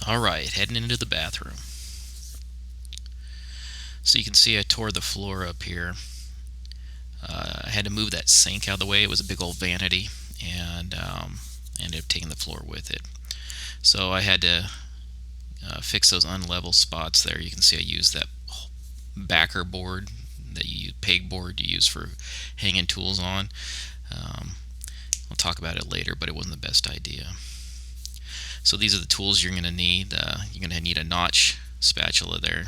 Alright, heading into the bathroom. So you can see I tore the floor up here. I had to move that sink out of the way. It was a big old vanity, and ended up taking the floor with it. So I had to fix those unlevel spots there. You can see I used that backer board, peg board you use for hanging tools on. I'll talk about it later, but it wasn't the best idea. So these are the tools you're going to need. You're going to need a notch spatula there.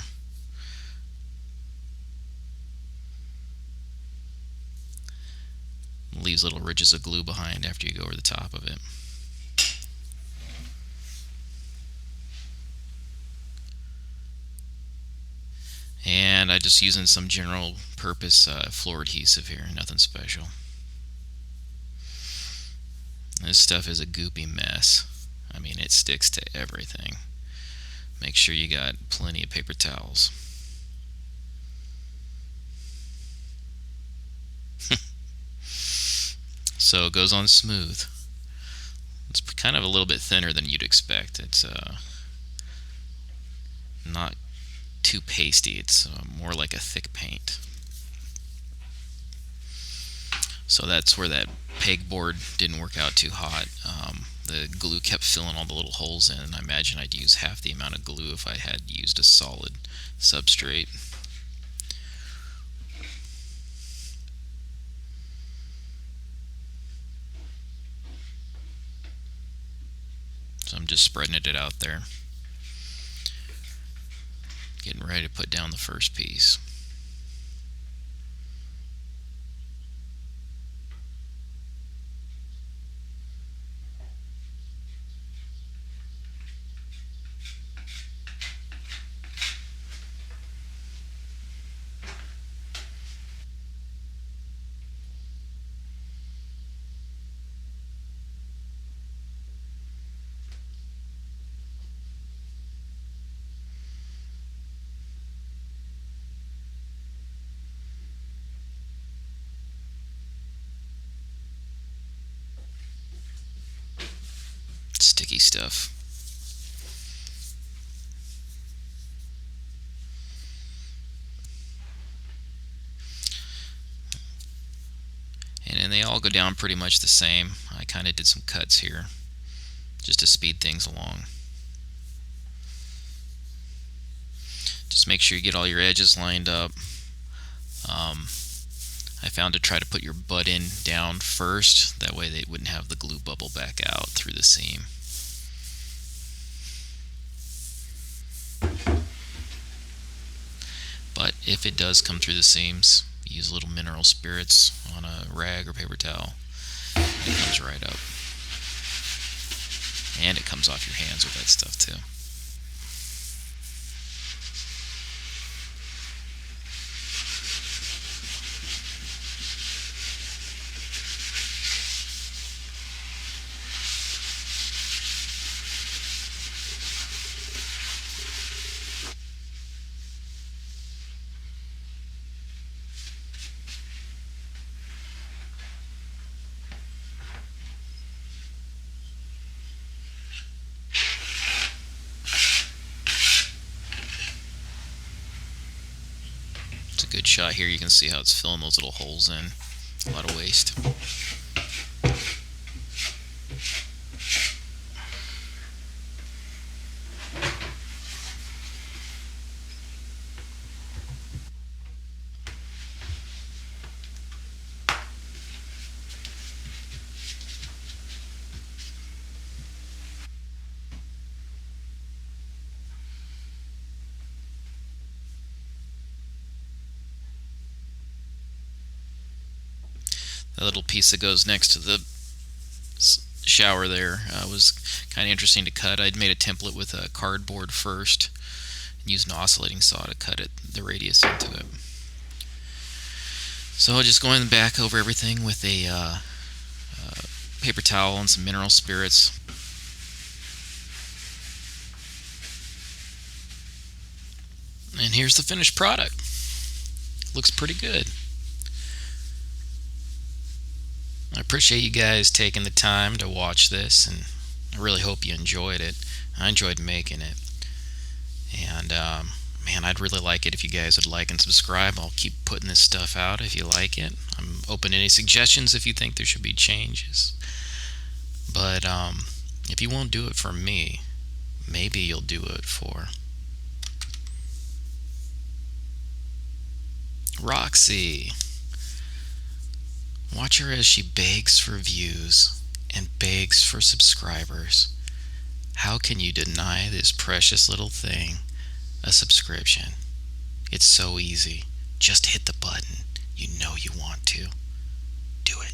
Leaves little ridges of glue behind after you go over the top of it. And I'm just using some general purpose floor adhesive here, nothing special. This stuff is a goopy mess. I mean, it sticks to everything. Make sure you got plenty of paper towels. So it goes on smooth. It's kind of a little bit thinner than you'd expect. It's not too pasty. It's more like a thick paint. So that's where that pegboard didn't work out too hot. The glue kept filling all the little holes in, and I imagine I'd use half the amount of glue if I had used a solid substrate. So I'm just spreading it out there, getting ready to put down the first piece. Sticky stuff. And then they all go down pretty much the same. I kind of did some cuts here just to speed things along. Just make sure you get all your edges lined up. I found to try to put your butt end down first. That way they wouldn't have the glue bubble back out through the seam. But if it does come through the seams, use a little mineral spirits on a rag or paper towel. It comes right up. And it comes off your hands with that stuff too. It's a good shot here. You can see how it's filling those little holes in. A lot of waste. The little piece that goes next to the shower there was kind of interesting to cut. I'd made a template with a cardboard first and used an oscillating saw to cut the radius into it. So just going back over everything with a paper towel and some mineral spirits. And here's the finished product. Looks pretty good. I appreciate you guys taking the time to watch this, and I really hope you enjoyed it. I enjoyed making it. And man, I'd really like it if you guys would like and subscribe. I'll keep putting this stuff out if you like it. I'm open to any suggestions if you think there should be changes. But if you won't do it for me, maybe you'll do it for Roxy. Watch her as she begs for views and begs for subscribers. How can you deny this precious little thing a subscription? It's so easy. Just hit the button. You know you want to. Do it.